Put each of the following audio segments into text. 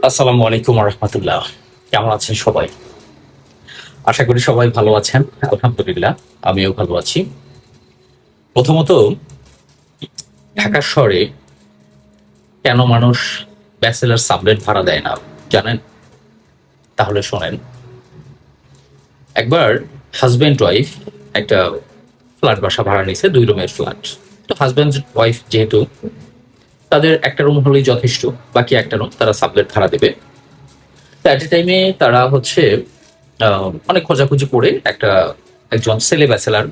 আসসালামু আলাইকুম রহমতুল্লাহ। কেমন আছেন সবাই? আশা করি সবাই ভালো আছেন। আলহামদুলিল্লাহ, আমিও ভালো আছি। প্রথমত, ঢাকা শহরে কেন মানুষ ব্যাচেলার সাবলেট ভাড়া দেয় না জানেন? তাহলে শোনেন। একবার হাজব্যান্ড ওয়াইফ একটা ফ্ল্যাট বাসা ভাড়া নিছে, 2 রুমের ফ্ল্যাট। তো হাজব্যান্ড ওয়াইফ যেহেতু তাদের একটা রুম হলেই যথেষ্ট, বাকি একটা রুম তারা সাবলেট ভাড়া দেবে। তো অ্যাট এ টাইমে তারা হচ্ছে অনেক খোঁজাখুঁজি করে একজন ছেলে ব্যাচেলার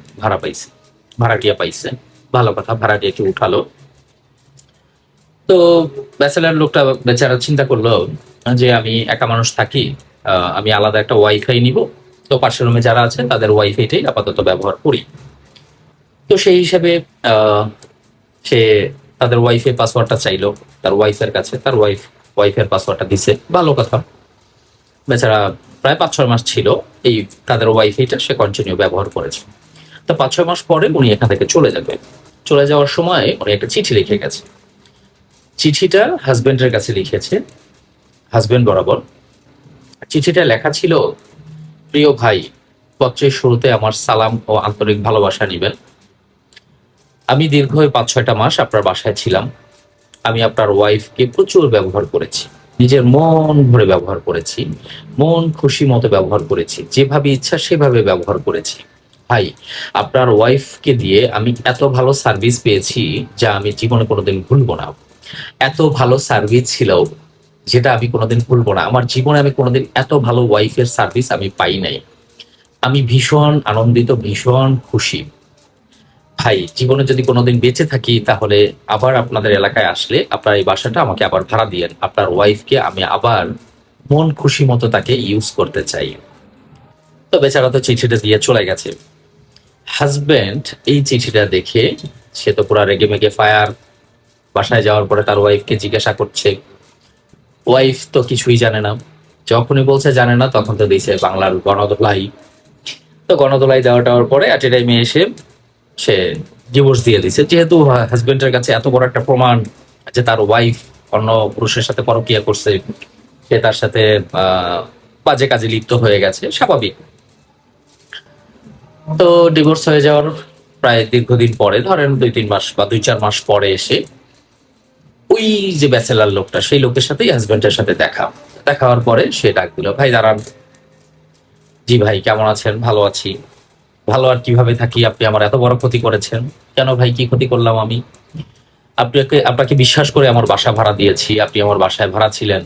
ভাড়াটিয়া পাইছে। ভালো কথা, ভাড়াটিয়াকে উঠালো। তো ব্যাচেলার লোকটা বেচারা চিন্তা করলো যে আমি একা মানুষ থাকি, আমি আলাদা একটা ওয়াইফাই নিব। তো পাশের রুমে যারা আছে তাদের ওয়াইফাইটাই আপাতত ব্যবহার করি। তো সেই হিসাবে আহ, সে তাদের ওয়াইফাই পাসওয়ার্ডটা চাইলো তার ওয়াইফের কাছে। তার ওয়াইফের পাসওয়ার্ডটা দিছে। ভালো কথা, বেচারা প্রায় 5-6 মাস ছিল এই তাদের ওয়াইফাইটা সে কন্টিনিউ ব্যবহার করেছে। তো 5-6 মাস পরে উনি এখান থেকে চলে যাবে। চলে যাওয়ার সময় উনি একটা চিঠি লিখে গেছে। চিঠিটা হাজবেন্ডের কাছে লিখেছে, হাজবেন্ড বরাবর। চিঠিটা লেখা ছিল, প্রিয় ভাই, পত্রের শুরুতে আমার সালাম ও আন্তরিক ভালোবাসা নিবেন। আমি দীর্ঘ 5-6টা মাস আপনার বাসায় ছিলাম। আমি আপনার ওয়াইফকে প্রচুর ব্যবহার করেছি, নিজের মন ভরে ব্যবহার করেছি, মন খুশি মতো ব্যবহার করেছি, যেভাবে ইচ্ছা সেভাবে ব্যবহার করেছি। ভাই, আপনার ওয়াইফকে দিয়ে আমি এত ভালো সার্ভিস পেয়েছি যা আমি জীবনে কোনোদিন ভুলবো না। এত ভালো সার্ভিস ছিল যেটা আমি কোনোদিন ভুলবো না। আমার জীবনে আমি কোনোদিন এত ভালো ওয়াইফের সার্ভিস আমি পাই নাই। আমি ভীষণ আনন্দিত, ভীষণ খুশি। ভাই, জীবনে যদি কোনোদিন বেঁচে থাকি তাহলে আবার আপনাদের এলাকায় আসলে আপনার এই বাসাটা আমাকে আবার ভাড়া দিয়েন। আপনার ওয়াইফকে আমি আবার মন খুশি মতো তাকে ইউজ করতে চাই। তো বেচারা তো চিঠিটা দিয়ে চলে গেছে। হাজবেন্ড এই চিঠিটা দেখে সে তো পুরা রেগে মেগে ফায়ার। বাসায় যাওয়ার পরে তার ওয়াইফকে জিজ্ঞাসা করছে। ওয়াইফ তো কিছুই জানে না। যখনই বলছে জানে না, তখন তো দিয়েছে বাংলার গণদোলাই। তো গণদোলাই দেওয়ার পরে অ্যাট এ টাইমে এসে সে ডিভোর্স দিয়ে দিছে, যেহেতু হাজবেন্ডের কাছে এত বড় একটা প্রমাণ যে তার ওয়াইফ অন্য পুরুষের সাথে পরকীয়া করছে, সে তার সাথে বাজে কাজে লিপ্ত হয়ে গেছে, স্বাভাবিক। তো ডিভোর্স হয়ে যাওয়ার প্রায় দীর্ঘদিন পরে, ধরেন 2-3 মাস বা 2-4 মাস পরে এসে ওই যে ব্যাচেলার লোকটা, সেই লোকের সাথেই হাজবেন্ডের সাথে দেখা হওয়ার পরে সে ডাক দিল, ভাই দাঁড়ান। জি ভাই, কেমন আছেন? ভালো আছি। ভালো আর কিভাবে থাকি? আপনি আমার এত বড় ক্ষতি করেছেন। কেন ভাই, কি ক্ষতি করলাম আমি? আপনাকে বিশ্বাস করে আমার বাসা ভাড়া দিয়েছি, আপনি আমার বাসায় ভাড়া ছিলেন।